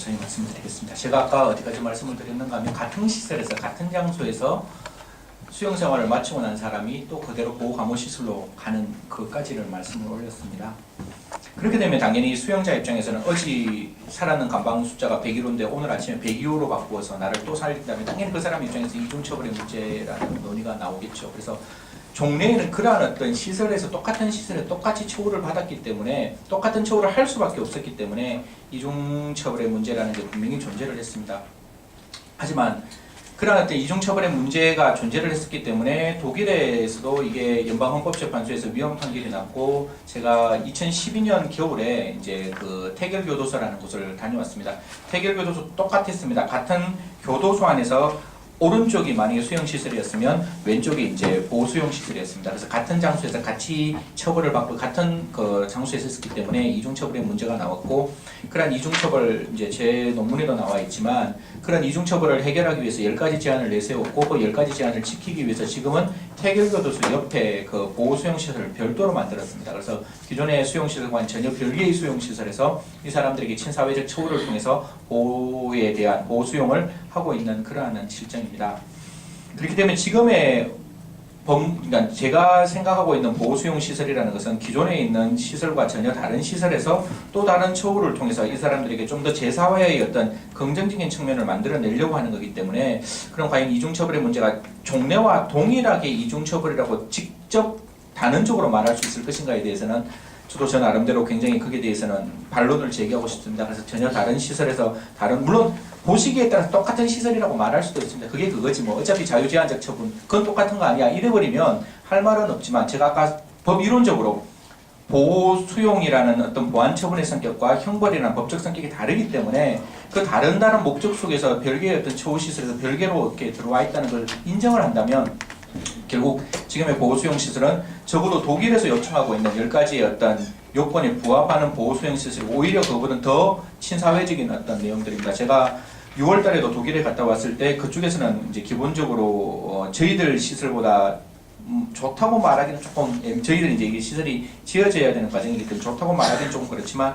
자세히 말씀을 드리겠습니다. 제가 아까 어디까지 말씀을 드렸는가 하면 같은 시설에서 같은 장소에서 수용생활을 마치고 난 사람이 또 그대로 보호감호시설로 가는 그까지를 말씀을 올렸습니다. 그렇게 되면 당연히 수용자 입장에서는 어제 살았는 감방 숫자가 101호인데 오늘 아침에 102호로 바꾸어서 나를 또 살린다면 당연히 그 사람 입장에서 이중처벌의 문제라는 논의가 나오겠죠. 그래서 종래에는 그러한 어떤 시설에서 똑같은 시설에 똑같이 처우를 받았기 때문에 똑같은 처우를 할 수밖에 없었기 때문에 이중처벌의 문제라는 게 분명히 존재를 했습니다. 하지만 그러한 어떤 이중처벌의 문제가 존재를 했었기 때문에 독일에서도 이게 연방헌법재판소에서 위헌 판결이 났고 제가 2012년 겨울에 이제 그 태결교도소라는 곳을 다녀왔습니다. 태결교도소 똑같았습니다. 같은 교도소 안에서 오른쪽이 만약에 수용시설이었으면 왼쪽이 이제 보호수용시설이었습니다. 그래서 같은 장소에서 같이 처벌을 받고 같은 그 장소에서 했기 때문에 이중처벌의 문제가 나왔고 그런 이중처벌 이제 제 논문에도 나와 있지만 그런 이중처벌을 해결하기 위해서 10가지 제안을 내세웠고 그 10가지 제안을 지키기 위해서 지금은 태결교도소 옆에 그 보호수용시설을 별도로 만들었습니다. 그래서 기존의 수용시설과는 전혀 별개의 수용시설에서 이 사람들에게 친사회적 처우를 통해서 보호에 대한 보호수용을 하고 있는 그러한 실정입니다. 그렇기 때문에 지금의 그러니까 제가 생각하고 있는 보호수용시설이라는 것은 기존에 있는 시설과 전혀 다른 시설에서 또 다른 처우를 통해서 이 사람들에게 좀 더 제사회의 어떤 긍정적인 측면을 만들어내려고 하는 거기 때문에 그럼 과연 이중처벌의 문제가 종래와 동일하게 이중처벌이라고 직접 단언적으로 말할 수 있을 것인가에 대해서는 저도 저 나름대로 굉장히 거기에 대해서는 반론을 제기하고 싶습니다. 그래서 전혀 다른 시설에서 물론 보시기에 따라서 똑같은 시설이라고 말할 수도 있습니다. 그게 그거지 뭐 어차피 자유제한적 처분 그건 똑같은 거 아니야 이래버리면 할 말은 없지만 제가 아까 법 이론적으로 보호수용이라는 어떤 보안처분의 성격과 형벌이라는 법적 성격이 다르기 때문에 그 다른 목적 속에서 별개의 어떤 처우시설에서 별개로 이렇게 들어와 있다는 걸 인정을 한다면 결국 지금의 보호수용시설은 적어도 독일에서 요청하고 있는 10가지의 어떤 요건에 부합하는 보호수용시설이 오히려 그거보다는 더 친사회적인 어떤 내용들입니다. 제가 6월 달에도 독일에 갔다 왔을 때 그쪽에서는 이제 기본적으로 저희들 시설보다 좋다고 말하기는 조금 저희들 이제 이게 시설이 지어져야 되는 과정이기 때문에 좋다고 말하기는 조금 그렇지만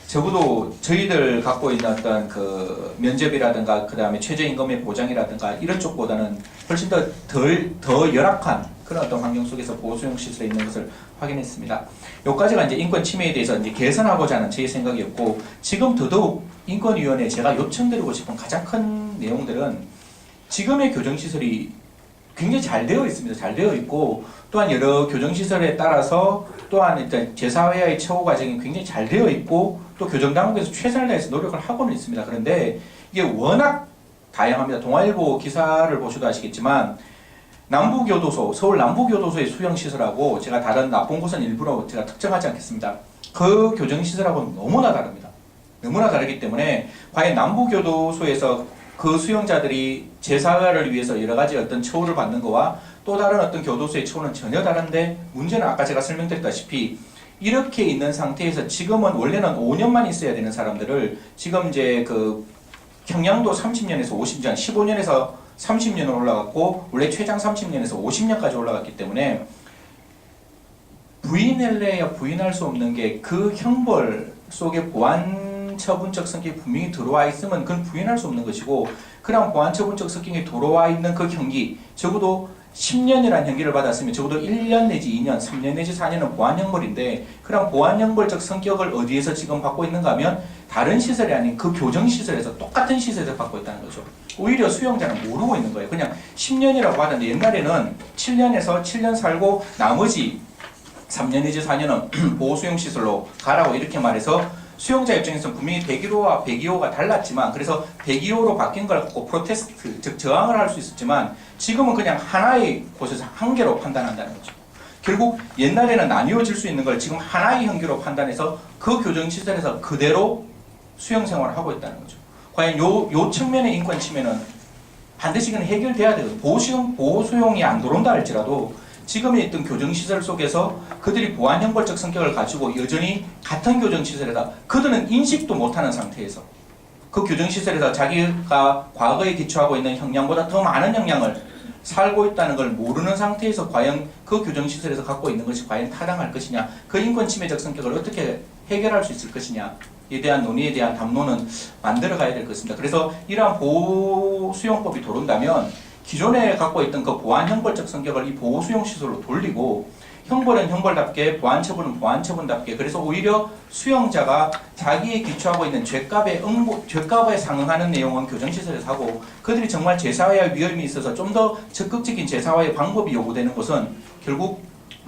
적어도 저희들 갖고 있는 어떤 그 면접이라든가 그 다음에 최저임금의 보장이라든가 이런 쪽보다는 훨씬 더 열악한 그런 어떤 환경 속에서 보호수용시설에 있는 것을 확인했습니다. 여기까지가 이제 인권 침해에 대해서 이제 개선하고자 하는 제 생각이었고 지금 더더욱 인권위원회에 제가 요청드리고 싶은 가장 큰 내용들은 지금의 교정시설이 굉장히 잘 되어 있습니다. 잘 되어 있고 또한 여러 교정시설에 따라서 또한 일단 제사회의 처우 과정이 굉장히 잘 되어 있고 또 교정당국에서 최선을 다해서 노력을 하고는 있습니다. 그런데 이게 워낙 다양합니다. 동아일보 기사를 보셔도 아시겠지만 남부교도소, 서울 남부교도소의 수용시설하고 제가 다른 나쁜 곳은 일부러 제가 특정하지 않겠습니다. 그 교정시설하고는 너무나 다릅니다. 너무나 다르기 때문에 과연 남부교도소에서 그 수용자들이 제사회를 위해서 여러 가지 어떤 처우를 받는 거와 또 다른 어떤 교도소의 처우는 전혀 다른데 문제는 아까 제가 설명드렸다시피 이렇게 있는 상태에서 지금은 원래는 5년만 있어야 되는 사람들을 지금 이제 그 형량도 30년에서 50년, 15년에서 30년으로 올라갔고 원래 최장 30년에서 50년까지 올라갔기 때문에 부인할래야 부인할 수 없는 게 그 형벌 속에 보안처분적 성격이 분명히 들어와 있으면 그건 부인할 수 없는 것이고 그런 보안처분적 성격이 들어와 있는 그 형기 적어도 10년이라는 형기를 받았으면 적어도 1년 내지 2년, 3년 내지 4년은 보안형벌인데 그런 보안형벌적 성격을 어디에서 지금 받고 있는가 하면 다른 시설이 아닌 그 교정시설에서 똑같은 시설에서 받고 있다는 거죠. 오히려 수용자는 모르고 있는 거예요. 그냥 10년이라고 하는데 옛날에는 7년에서 7년 살고 나머지 3년 내지 4년은 보호수용시설로 가라고 이렇게 말해서 수용자 입장에서는 분명히 101호와 102호가 달랐지만 그래서 102호로 바뀐 걸 갖고 프로테스트, 즉 저항을 할 수 있었지만 지금은 그냥 하나의 곳에서 한 개로 판단한다는 거죠. 결국 옛날에는 나뉘어질 수 있는 걸 지금 하나의 형기로 판단해서 그 교정시설에서 그대로 수용생활을 하고 있다는 거죠. 과연 요 측면의 인권 침해는 반드시 그는 해결돼야 돼요. 보호수용이 안 들어온다 할지라도 지금에 있던 교정시설 속에서 그들이 보안형벌적 성격을 가지고 여전히 같은 교정시설에다 그들은 인식도 못하는 상태에서 그 교정시설에서 자기가 과거에 기초하고 있는 형량보다 더 많은 형량을 살고 있다는 걸 모르는 상태에서 과연 그 교정시설에서 갖고 있는 것이 과연 타당할 것이냐 그 인권침해적 성격을 어떻게 해결할 수 있을 것이냐 대한 논의에 대한 담론은 만들어 가야 될 것 같습니다. 그래서 이러한 보호수용법이 들어온다면 기존에 갖고 있던 그 보안 형벌적 성격을 이 보호수용 시설로 돌리고 형벌은 형벌답게 보안처분은 보안처분답게 그래서 오히려 수용자가 자기에 기초하고 있는 죄값에 상응하는 내용은 교정시설에서 하고 그들이 정말 재사회 위험이 있어서 좀 더 적극적인 재사회 방법이 요구되는 것은 결국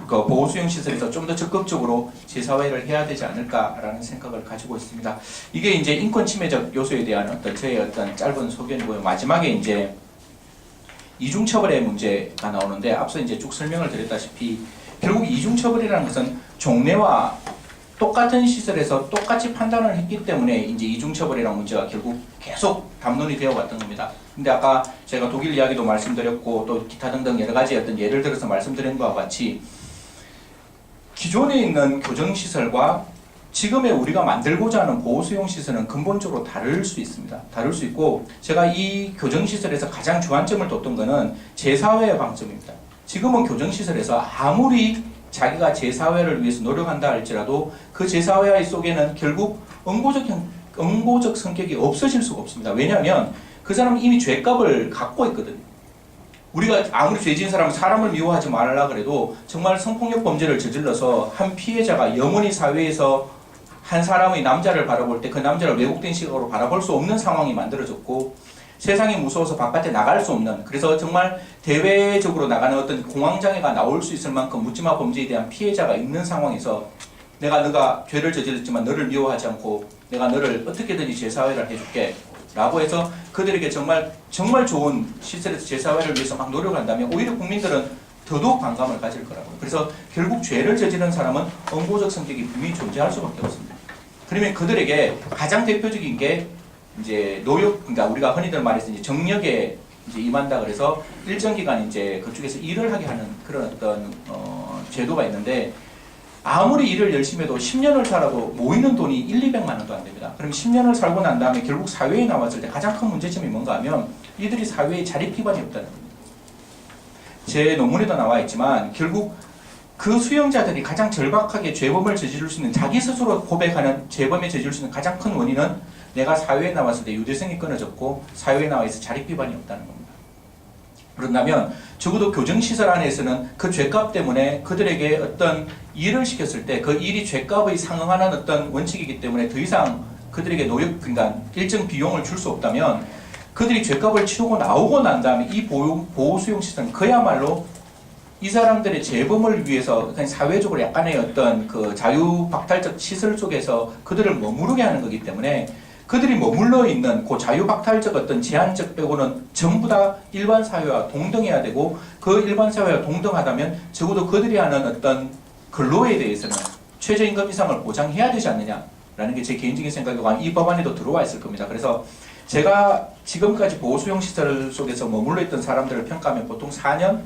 그 보호수용시설에서 좀 더 적극적으로 재사회를 해야 되지 않을까라는 생각을 가지고 있습니다. 이게 이제 인권 침해적 요소에 대한 어떤 저의 어떤 짧은 소견이고요. 마지막에 이제 이중처벌의 문제가 나오는데 앞서 이제 쭉 설명을 드렸다시피 결국 이중처벌이라는 것은 종래와 똑같은 시설에서 똑같이 판단을 했기 때문에 이제 이중처벌이라는 문제가 결국 계속 담론이 되어 왔던 겁니다. 근데 아까 제가 독일 이야기도 말씀드렸고 또 기타 등등 여러 가지 어떤 예를 들어서 말씀드린 것과 같이 기존에 있는 교정시설과 지금의 우리가 만들고자 하는 보호수용시설은 근본적으로 다를 수 있습니다. 다를 수 있고 제가 이 교정시설에서 가장 주안점을 뒀던 것은 재사회의 방점입니다. 지금은 교정시설에서 아무리 자기가 재사회를 위해서 노력한다 할지라도 그 재사회 속에는 결국 응고적 성격이 없어질 수가 없습니다. 왜냐하면 그 사람은 이미 죄값을 갖고 있거든요. 우리가 아무리 죄 지은 사람은 사람을 미워하지 말라 그래도 정말 성폭력 범죄를 저질러서 한 피해자가 영원히 사회에서 한 사람의 남자를 바라볼 때 그 남자를 왜곡된 시각으로 바라볼 수 없는 상황이 만들어졌고 세상이 무서워서 바깥에 나갈 수 없는 그래서 정말 대외적으로 나가는 어떤 공황장애가 나올 수 있을 만큼 묻지마 범죄에 대한 피해자가 있는 상황에서 너가 죄를 저질렀지만 너를 미워하지 않고 내가 너를 어떻게든지 재사회를 해줄게 라고 해서 그들에게 정말 좋은 시설에서 재사회를 위해서 막 노력한다면 오히려 국민들은 더더욱 반감을 가질 거라고요. 그래서 결국 죄를 저지른 사람은 응고적 성격이 분명히 존재할 수밖에 없습니다. 그러면 그들에게 가장 대표적인 게 이제 그러니까 우리가 흔히들 말해서 이제 정력에 이제 임한다 그래서 일정 기간 이제 그쪽에서 일을 하게 하는 그런 어떤 제도가 있는데 아무리 일을 열심히 해도 10년을 살아도 모이는 돈이 1, 200만 원도 안 됩니다. 그럼 10년을 살고 난 다음에 결국 사회에 나왔을 때 가장 큰 문제점이 뭔가 하면 이들이 사회에 자립 기반이 없다는 겁니다. 제 논문에도 나와 있지만 결국 그 수용자들이 가장 절박하게 죄범을 저지를 수 있는 자기 스스로 고백하는 죄범에 저지를 수 있는 가장 큰 원인은 내가 사회에 나왔을 때 유대성이 끊어졌고 사회에 나와 있어 자립 기반이 없다는 겁니다. 그런다면 적어도 교정시설 안에서는 그 죄값 때문에 그들에게 어떤 일을 시켰을 때 그 일이 죄값의 상응하는 어떤 원칙이기 때문에 더 이상 그들에게 그러니까 일정 비용을 줄 수 없다면 그들이 죄값을 치르고 나오고 난 다음에 이 보호수용시설은 그야말로 이 사람들의 재범을 위해서 그냥 사회적으로 약간의 어떤 그 자유박탈적 시설 속에서 그들을 머무르게 하는 거기 때문에 그들이 머물러 있는 그 자유박탈적 어떤 제한적 빼고는 전부 다 일반 사회와 동등해야 되고 그 일반 사회와 동등하다면 적어도 그들이 하는 어떤 근로에 대해서는 최저임금 이상을 보장해야 되지 않느냐라는 게 제 개인적인 생각이고 이 법안에도 들어와 있을 겁니다. 그래서 제가 지금까지 보호수용시설 속에서 머물러 있던 사람들을 평가하면 보통 4년,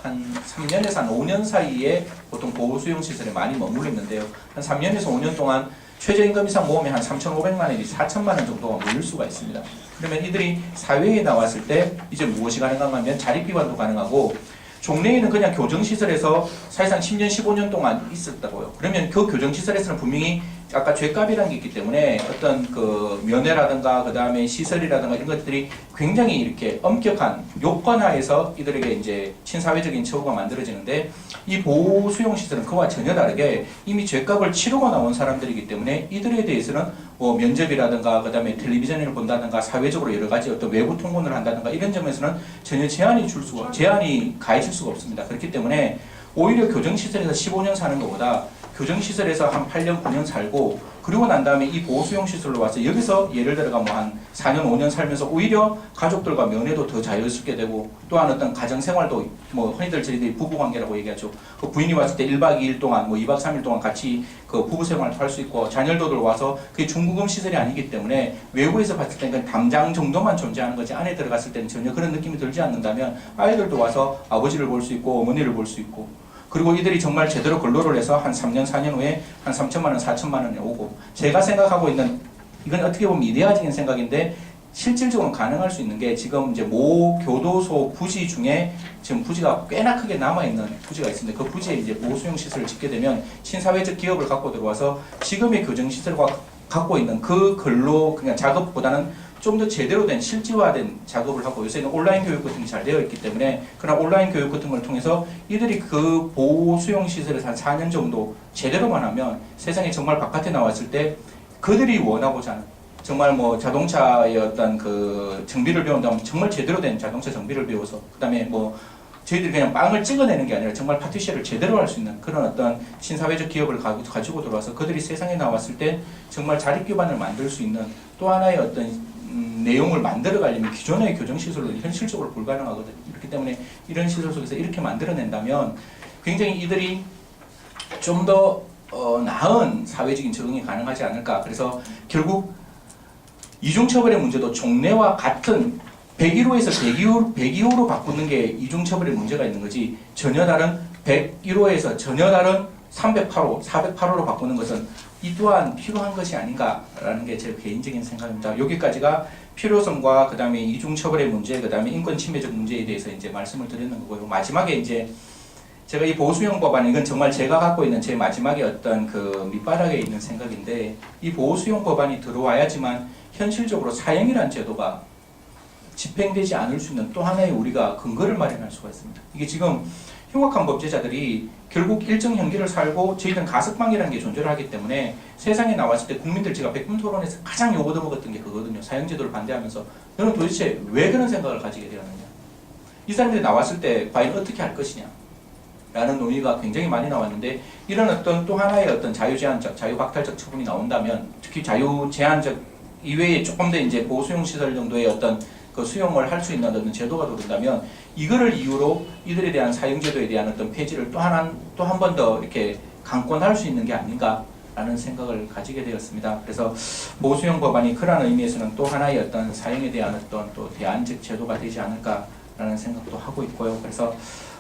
한 3년에서 한 5년 사이에 보통 보호수용시설에 많이 머물러 있는데요. 한 3년에서 5년 동안 최저임금 이상 모으면 한 3,500만 원이 4천만 원 정도가 몰릴 수가 있습니다. 그러면 이들이 사회에 나왔을 때 이제 무엇이 가능한가 하면 자립기반도 가능하고 종래에는 그냥 교정시설에서 사실상 10년, 15년 동안 있었다고요. 그러면 그 교정시설에서는 분명히 아까 죄값이라는 게 있기 때문에 어떤 그 면회라든가 그 다음에 시설이라든가 이런 것들이 굉장히 이렇게 엄격한 요건하에서 이들에게 이제 친사회적인 처우가 만들어지는데 이 보호수용시설은 그와 전혀 다르게 이미 죄값을 치르고 나온 사람들이기 때문에 이들에 대해서는 뭐 면접이라든가 그 다음에 텔레비전을 본다든가 사회적으로 여러 가지 어떤 외부 통근을 한다든가 이런 점에서는 전혀 제한이 가해질 수가 없습니다. 그렇기 때문에 오히려 교정시설에서 15년 사는 것보다 교정시설에서 한 8년, 9년 살고 그리고 난 다음에 이 보호수용시설로 와서 여기서 예를 들어가 뭐 한 4년, 5년 살면서 오히려 가족들과 면회도 더 자유스럽게 되고 또한 어떤 가정생활도 뭐 흔히들 저희들이 부부관계라고 얘기하죠. 그 부인이 왔을 때 1박 2일 동안 뭐 2박 3일 동안 같이 그 부부생활도 할 수 있고 자녀들도 와서 그게 중국음 시설이 아니기 때문에 외부에서 봤을 때는 담장 정도만 존재하는 거지 안에 들어갔을 때는 전혀 그런 느낌이 들지 않는다면 아이들도 와서 아버지를 볼 수 있고 어머니를 볼 수 있고 그리고 이들이 정말 제대로 근로를 해서 한 3년, 4년 후에 한 3천만 원, 4천만 원에 오고 제가 생각하고 있는 이건 어떻게 보면 이데아적인 생각인데 실질적으로 가능할 수 있는 게 지금 이제 모 교도소 부지 중에 지금 부지가 꽤나 크게 남아있는 부지가 있습니다. 그 부지에 이제 보호수용시설을 짓게 되면 신사회적 기업을 갖고 들어와서 지금의 교정시설과 갖고 있는 그 근로 그냥 작업보다는 좀 더 제대로 된 실질화된 작업을 하고 요새는 온라인 교육 같은 게 잘 되어 있기 때문에 그런 온라인 교육 같은 걸 통해서 이들이 그 보호 수용 시설에서 한 4년 정도 제대로만 하면 세상에 정말 바깥에 나왔을 때 그들이 원하고자 하는 정말 뭐 자동차의 어떤 그 정비를 배운다면 정말 제대로 된 자동차 정비를 배워서 그다음에 뭐 저희들이 그냥 빵을 찍어내는 게 아니라 정말 파티시를 제대로 할 수 있는 그런 어떤 신사회적 기업을 가지고 들어와서 그들이 세상에 나왔을 때 정말 자립 기반을 만들 수 있는 또 하나의 어떤 내용을 만들어 가려면 기존의 교정시설로는 현실적으로 불가능하거든요. 그렇기 때문에 이런 시설 속에서 이렇게 만들어낸다면 굉장히 이들이 좀 더 나은 사회적인 적응이 가능하지 않을까. 그래서 결국 이중처벌의 문제도 종래와 같은 101호에서 102호로 바꾸는 게 이중처벌의 문제가 있는 거지 전혀 다른 101호에서 전혀 다른 308호, 408호로 바꾸는 것은 이 또한 필요한 것이 아닌가라는 게 제 개인적인 생각입니다. 여기까지가 필요성과 그 다음에 이중처벌의 문제, 그 다음에 인권 침해적 문제에 대해서 이제 말씀을 드리는 거고요. 마지막에 이제 제가 이 보호수용 법안 이건 정말 제가 갖고 있는 제 마지막에 어떤 그 밑바닥에 있는 생각인데 이 보호수용 법안이 들어와야지만 현실적으로 사형이라는 제도가 집행되지 않을 수 있는 또 하나의 우리가 근거를 마련할 수가 있습니다. 이게 지금 흉악한 범죄자들이 결국 일정 형기를 살고 저희들은 가석방이라는 게 존재를 하기 때문에 세상에 나왔을 때 국민들 제가 백분 토론에서 가장 욕 얻어먹었던 게 그거거든요. 사형제도를 반대하면서 너는 도대체 왜 그런 생각을 가지게 되었느냐. 이 사람들이 나왔을 때 과연 어떻게 할 것이냐 라는 논의가 굉장히 많이 나왔는데 이런 어떤 또 하나의 어떤 자유제한적, 자유박탈적 처분이 나온다면 특히 자유제한적 이외에 조금 더 이제 보호수용시설 정도의 어떤 그 수용을 할 수 있는 어떤 제도가 들어온다면 이거를 이유로 이들에 대한 사형제도에 대한 어떤 폐지를 또 한 번 더 이렇게 강권할 수 있는 게 아닌가라는 생각을 가지게 되었습니다. 그래서 보호수용 법안이 그런 의미에서는 또 하나의 어떤 사형에 대한 어떤 또 대안적 제도가 되지 않을까라는 생각도 하고 있고요. 그래서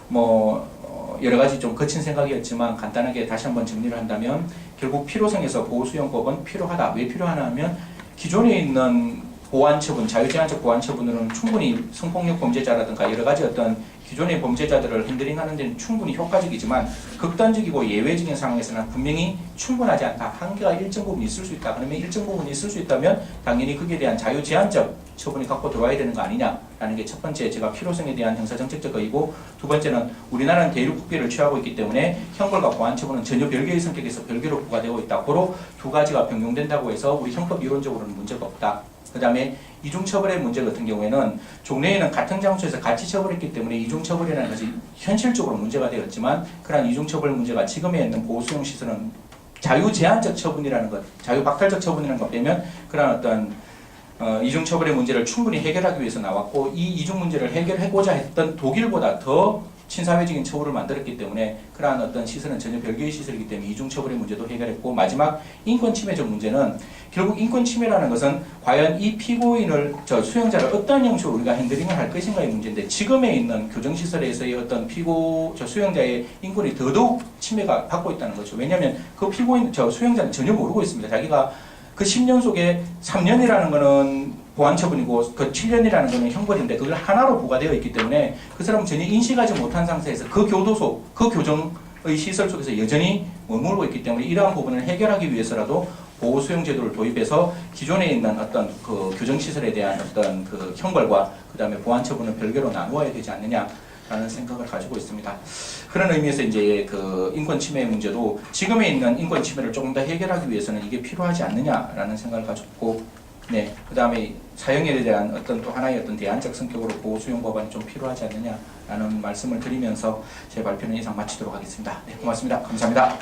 뭐 여러 가지 좀 거친 생각이었지만 간단하게 다시 한번 정리를 한다면 결국 필요성에서 보호수용법은 필요하다. 왜 필요하냐 하면 기존에 있는 보완처분, 자유제한적 보완처분으로는 충분히 성폭력 범죄자라든가 여러 가지 어떤 기존의 범죄자들을 핸들링하는 데는 충분히 효과적이지만 극단적이고 예외적인 상황에서는 분명히 충분하지 않다. 한계가 일정 부분 있을 수 있다. 그러면 일정 부분이 있을 수 있다면 당연히 거기에 대한 자유제한적 처분이 갖고 들어와야 되는 거 아니냐라는 게 첫 번째 제가 필요성에 대한 형사정책적 의의고 두 번째는 우리나라는 대륙국비를 취하고 있기 때문에 형벌과 보완처분은 전혀 별개의 성격에서 별개로 부과되고 있다. 고로 두 가지가 병용된다고 해서 우리 형법 이론적으로는 문제가 없다. 그 다음에 이중처벌의 문제 같은 경우에는 종래에는 같은 장소에서 같이 처벌했기 때문에 이중처벌이라는 것이 현실적으로 문제가 되었지만 그러한 이중처벌 문제가 지금에 있는 보호수용시설은 자유제한적 처분이라는 것, 자유박탈적 처분이라는 것 빼면 그러한 어떤 이중처벌의 문제를 충분히 해결하기 위해서 나왔고 이 이중 문제를 해결하고자 했던 독일보다 더 친사회적인 처우를 만들었기 때문에 그러한 어떤 시설은 전혀 별개의 시설이기 때문에 이중처벌의 문제도 해결했고 마지막 인권침해적 문제는 결국 인권침해라는 것은 과연 이 피고인을 수용자를 어떠한 형식으로 우리가 핸들링을 할 것인가의 문제인데 지금에 있는 교정시설에서의 어떤 수용자의 인권이 더더욱 침해가 받고 있다는 거죠. 왜냐하면 그 피고인 수용자는 전혀 모르고 있습니다. 자기가 그 10년 속에 3년이라는 거는 보완처분이고 그 7년이라는 거는 형벌인데 그걸 하나로 부과되어 있기 때문에 그 사람은 전혀 인식하지 못한 상태에서 그 교도소, 그 교정의 시설 속에서 여전히 머물고 있기 때문에 이러한 부분을 해결하기 위해서라도 보호수용제도를 도입해서 기존에 있는 어떤 그 교정시설에 대한 어떤 그 형벌과 그 다음에 보완처분을 별개로 나누어야 되지 않느냐라는 생각을 가지고 있습니다. 그런 의미에서 이제 그 인권 침해 문제도 지금에 있는 인권 침해를 조금 더 해결하기 위해서는 이게 필요하지 않느냐라는 생각을 가졌고, 네, 그 다음에 사형에 대한 어떤 또 하나의 어떤 대안적 성격으로 보호수용 법안이 좀 필요하지 않느냐라는 말씀을 드리면서 제 발표는 이상 마치도록 하겠습니다. 네, 고맙습니다. 감사합니다.